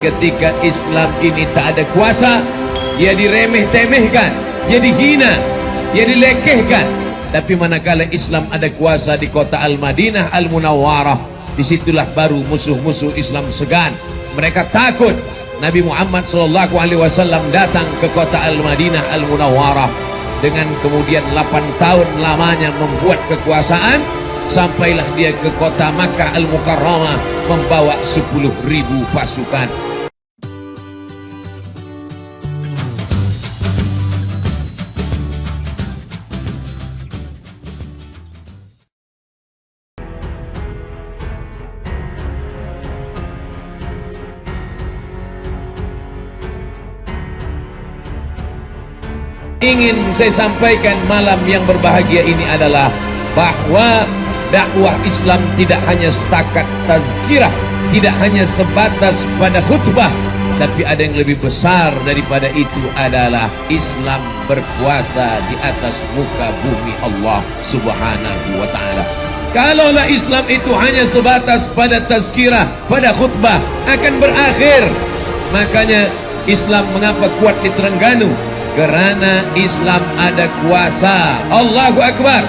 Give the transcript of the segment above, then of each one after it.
Ketika Islam ini tak ada kuasa, dia diremeh-temehkan, dia dihina, dia dilekehkan. Tapi manakala Islam ada kuasa di kota Al-Madinah Al-Munawwarah, disitulah baru musuh-musuh Islam segan. Mereka takut. Nabi Muhammad SAW datang ke kota Al-Madinah Al-Munawwarah dengan kemudian 8 tahun lamanya membuat kekuasaan. Sampailah dia ke kota Makkah Al-Mukarramah membawa 10.000 pasukan. Ingin saya sampaikan malam yang berbahagia ini adalah bahwa dakwah Islam tidak hanya setakat tazkirah, tidak hanya sebatas pada khutbah, tapi ada yang lebih besar daripada itu adalah Islam berkuasa di atas muka bumi Allah Subhanahu wa ta'ala. Kalaulah Islam itu hanya sebatas pada tazkirah, pada khutbah, akan berakhir. Makanya Islam mengapa kuat di Terengganu? Kerana Islam ada kuasa. Allahu Akbar.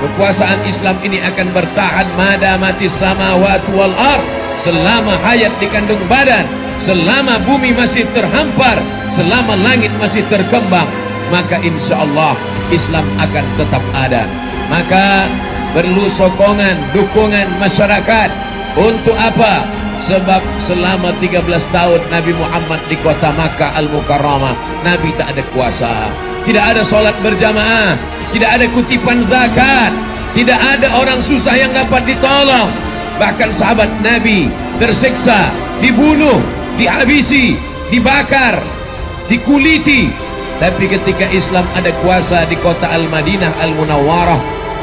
Kekuasaan Islam ini akan bertahan madamati samawati wal ard, selama hayat dikandung badan, selama bumi masih terhampar, selama langit masih terkembang, maka insya Allah Islam akan tetap ada. Maka perlu sokongan, dukungan masyarakat. Untuk apa? Sebab selama 13 tahun Nabi Muhammad di kota Makkah Al-Mukarramah, Nabi tak ada kuasa, tidak ada solat berjamaah, tidak ada kutipan zakat, tidak ada orang susah yang dapat ditolong. Bahkan sahabat Nabi tersiksa, dibunuh, dihabisi, dibakar, dikuliti. Tapi ketika Islam ada kuasa di kota Al-Madinah Al-Munawwarah,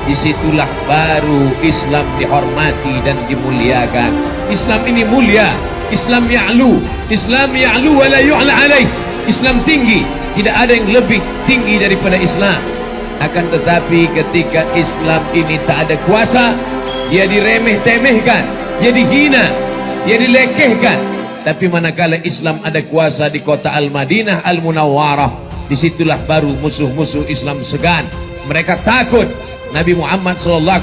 disitulah baru Islam dihormati dan dimuliakan. Islam ini mulia, Islam ya'lu, Islam ya'lu wa la yu'la alaih. Islam tinggi, tidak ada yang lebih tinggi daripada Islam. Akan tetapi ketika Islam ini tak ada kuasa, dia diremeh-temehkan, dia dihina, dia dilekehkan. Tapi manakala Islam ada kuasa di kota Al-Madinah Al-Munawwarah, disitulah baru musuh-musuh Islam segan. Mereka takut. Nabi Muhammad SAW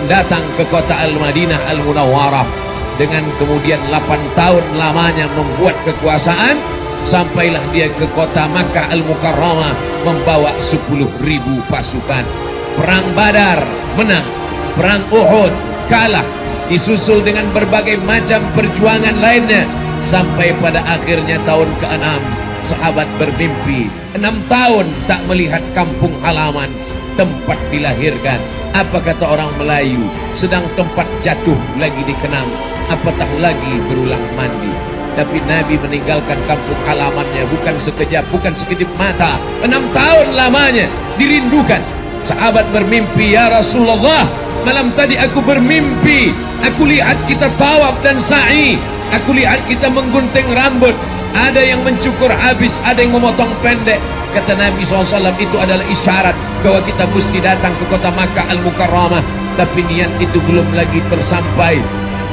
datang ke kota Al-Madinah Al-Munawwarah dengan kemudian 8 tahun lamanya membuat kekuasaan. Sampailah dia ke kota Makkah Al-Mukarramah membawa 10.000 pasukan. Perang Badar menang, perang Uhud kalah, disusul dengan berbagai macam perjuangan lainnya, sampai pada akhirnya tahun ke-6 sahabat bermimpi 6 tahun tak melihat kampung halaman, tempat dilahirkan. Apa kata orang Melayu? Sedang tempat jatuh lagi dikenang, apatah lagi berulang mandi. Tapi Nabi meninggalkan kampung halamannya bukan sekejap, bukan sekedip mata. 6 tahun lamanya dirindukan. Sahabat bermimpi, ya Rasulullah, malam tadi aku bermimpi, aku lihat kita tawaf dan sa'i, aku lihat kita menggunting rambut, ada yang mencukur habis, ada yang memotong pendek. Kata Nabi SAW, itu adalah isyarat bahwa kita mesti datang ke kota Makkah Al-Mukarramah. Tapi niat itu belum lagi tersampai.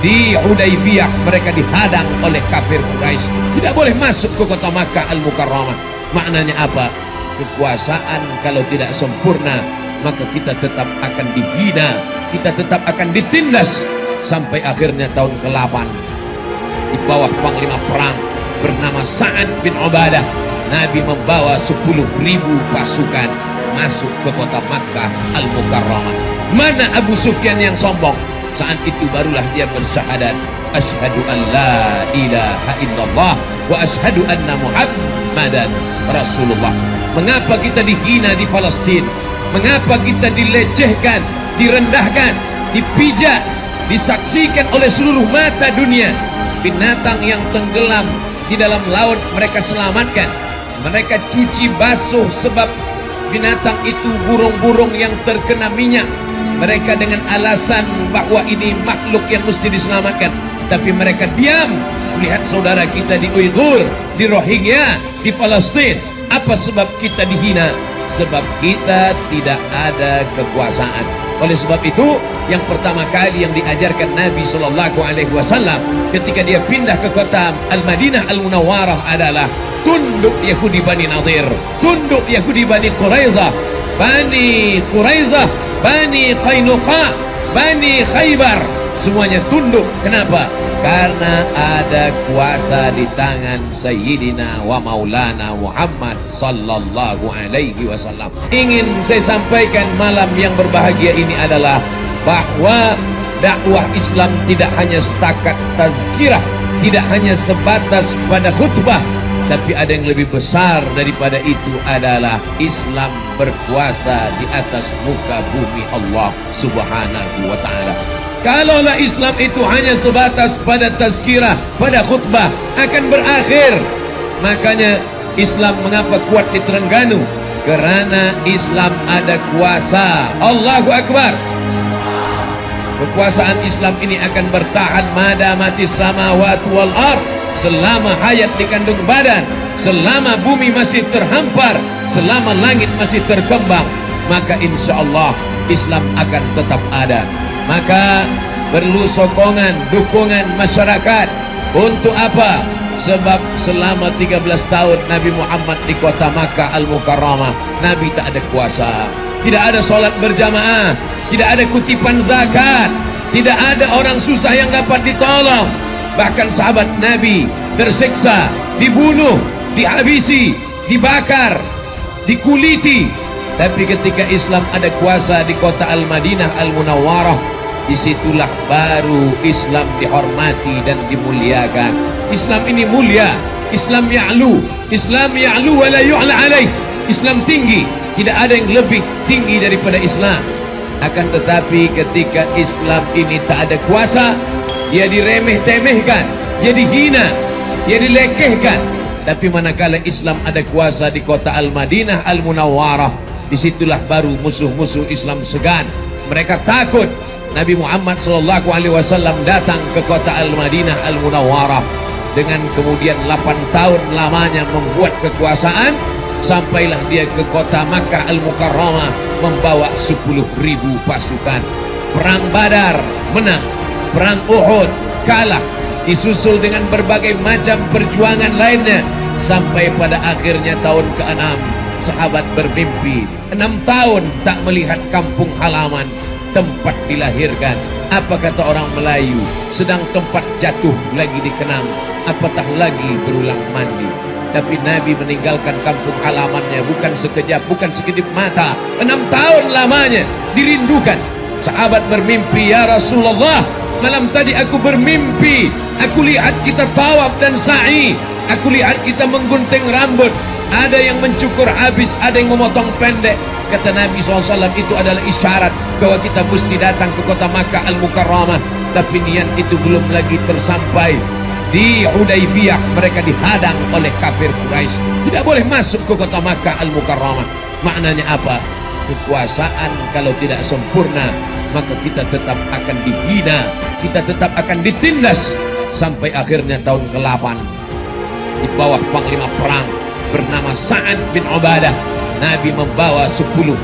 Di Hudaybiyah mereka dihadang oleh kafir Quraisy, tidak boleh masuk ke kota Makkah Al-Mukarramah. Maknanya apa? Kekuasaan kalau tidak sempurna, maka kita tetap akan dihina, kita tetap akan ditindas. Sampai akhirnya tahun ke-8 di bawah panglima perang bernama Sa'ad bin Ubadah, Nabi membawa 10.000 pasukan masuk ke kota Makkah Al-Mukarramah. Mana Abu Sufyan yang sombong? Saat itu barulah dia bersyahadat, asyhadu an la ilaha illallah wa asyhadu anna Muhammadan Rasulullah. Mengapa kita dihina di Palestina? Mengapa kita dilecehkan, direndahkan, dipijak, disaksikan oleh seluruh mata dunia? Binatang yang tenggelam di dalam laut mereka selamatkan, mereka cuci basuh, sebab binatang itu burung-burung yang terkena minyak. Mereka dengan alasan bahwa ini makhluk yang mesti diselamatkan, tapi mereka diam melihat saudara kita di Uighur, di Rohingya, di Palestina. Apa sebab kita dihina? Sebab kita tidak ada kekuasaan. Oleh sebab itu, yang pertama kali yang diajarkan Nabi SAW ketika dia pindah ke kota Al-Madinah Al-Munawwarah adalah tunduk Yahudi Bani Nadir, tunduk Yahudi Bani Quraizah, Bani Quraizah, Bani Qainuqa, Bani Khaybar, semuanya tunduk. Kenapa? Karena ada kuasa di tangan Sayyidina wa Maulana Muhammad sallallahu alaihi wasallam. Ingin saya sampaikan malam yang berbahagia ini adalah bahwa dakwah Islam tidak hanya setakat tazkirah, tidak hanya sebatas pada khutbah, tapi ada yang lebih besar daripada itu adalah Islam berkuasa di atas muka bumi Allah Subhanahu wa ta'ala. Kalaulah Islam itu hanya sebatas pada tazkirah, pada khutbah, akan berakhir. Makanya Islam mengapa kuat di Terengganu? Kerana Islam ada kuasa. Allahu Akbar. Kekuasaan Islam ini akan bertahan madamati samawati wal ard, selama hayat di kandung badan, selama bumi masih terhampar, selama langit masih terkembang, maka insya Allah Islam akan tetap ada. Maka perlu sokongan, dukungan masyarakat. Untuk apa? Sebab selama 13 tahun Nabi Muhammad di kota Makkah Al-Mukarramah, Nabi tak ada kuasa, tidak ada solat berjamaah, tidak ada kutipan zakat, tidak ada orang susah yang dapat ditolong. Bahkan sahabat Nabi tersiksa, dibunuh, dihabisi, dibakar, dikuliti. Tapi ketika Islam ada kuasa di kota Al-Madinah Al-Munawwarah, disitulah baru Islam dihormati dan dimuliakan. Islam ini mulia, Islam ya'lu, Islam ya'lu wa la yu'la alaih. Islam tinggi, tidak ada yang lebih tinggi daripada Islam. Akan tetapi ketika Islam ini tak ada kuasa, dia diremeh-temehkan, dia dihina, dia dilekehkan. Tapi manakala Islam ada kuasa di kota Al-Madinah Al-Munawwarah, disitulah baru musuh-musuh Islam segan. Mereka takut. Nabi Muhammad SAW datang ke kota Al-Madinah Al-Munawwarah dengan kemudian 8 tahun lamanya membuat kekuasaan, sampailah dia ke kota Makkah Al-Mukarramah membawa 10.000 pasukan. Perang Badar menang, perang Uhud kalah, disusul dengan berbagai macam perjuangan lainnya, sampai pada akhirnya tahun ke-6 sahabat bermimpi 6 tahun tak melihat kampung halaman, tempat dilahirkan. Apa kata orang Melayu? Sedang tempat jatuh lagi dikenang, apatah lagi berulang mandi. Tapi Nabi meninggalkan kampung halamannya bukan sekejap, bukan sekedip mata. 6 tahun lamanya dirindukan. Sahabat bermimpi, ya Rasulullah, malam tadi aku bermimpi, aku lihat kita tawaf dan sa'i, aku lihat kita menggunting rambut, ada yang mencukur habis, ada yang memotong pendek. Kata Nabi SAW, itu adalah isyarat bahwa kita mesti datang ke kota Makkah Al-Mukarramah. Tapi niat itu belum lagi tersampai. Di Hudaybiyah mereka dihadang oleh kafir Quraisy, tidak boleh masuk ke kota Makkah Al-Mukarramah. Maknanya apa? Kekuasaan kalau tidak sempurna, maka kita tetap akan dihina, kita tetap akan ditindas. Sampai akhirnya tahun ke-8 di bawah panglima perang bernama Sa'ad bin Ubadah, Nabi membawa 10.000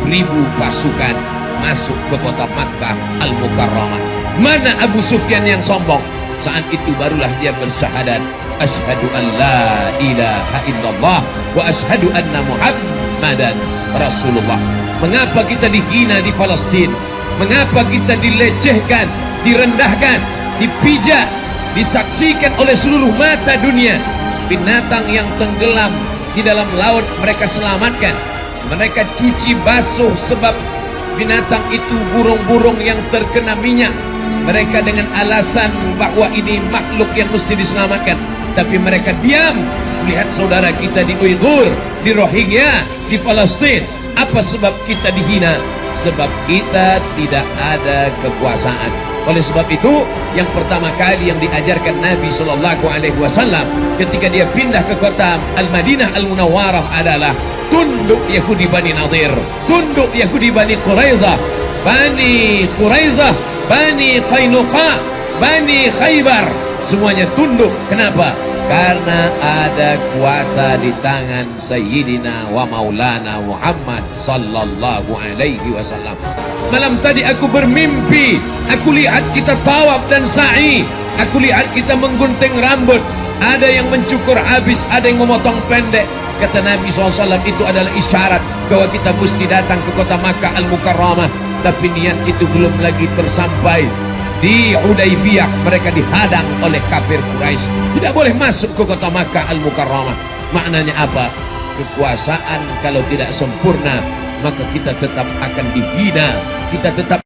pasukan masuk ke kota Makkah Al-Mukarramah. Mana Abu Sufyan yang sombong? Saat itu barulah dia bersyahadat, asyhadu an la ilaha illallah wa asyhadu anna Muhammadan Rasulullah. Mengapa kita dihina di Palestina? Mengapa kita dilecehkan, direndahkan, dipijak, disaksikan oleh seluruh mata dunia? Binatang yang tenggelam di dalam laut mereka selamatkan, mereka cuci basuh, sebab binatang itu burung-burung yang terkena minyak. Mereka dengan alasan bahwa ini makhluk yang mesti diselamatkan, tapi mereka diam melihat saudara kita di Uighur, di Rohingya, di Palestina. Apa sebab kita dihina? Sebab kita tidak ada kekuasaan. Oleh sebab itu, yang pertama kali yang diajarkan Nabi SAW ketika dia pindah ke kota Al-Madinah Al-Munawwarah adalah tunduk Yahudi Bani Nadir, tunduk Yahudi Bani Quraizah, Bani Quraizah, Bani Qainuqa, Bani Khaybar, semuanya tunduk. Kenapa? Karena ada kuasa di tangan Sayyidina wa Maulana Muhammad sallallahu alaihi wasallam. Malam tadi aku bermimpi, aku lihat kita tawaf dan sa'i, aku lihat kita menggunting rambut, ada yang mencukur habis, ada yang memotong pendek. Kata Nabi SAW, itu adalah isyarat bahwa kita mesti datang ke kota Makkah Al-Mukarramah. Tapi niat itu belum lagi tersampai. Di Hudaybiyah mereka dihadang oleh kafir Quraisy, tidak boleh masuk ke kota Makkah Al-Mukarramah. Maknanya apa? Kekuasaan kalau tidak sempurna, maka kita tetap akan dihina, kita tetap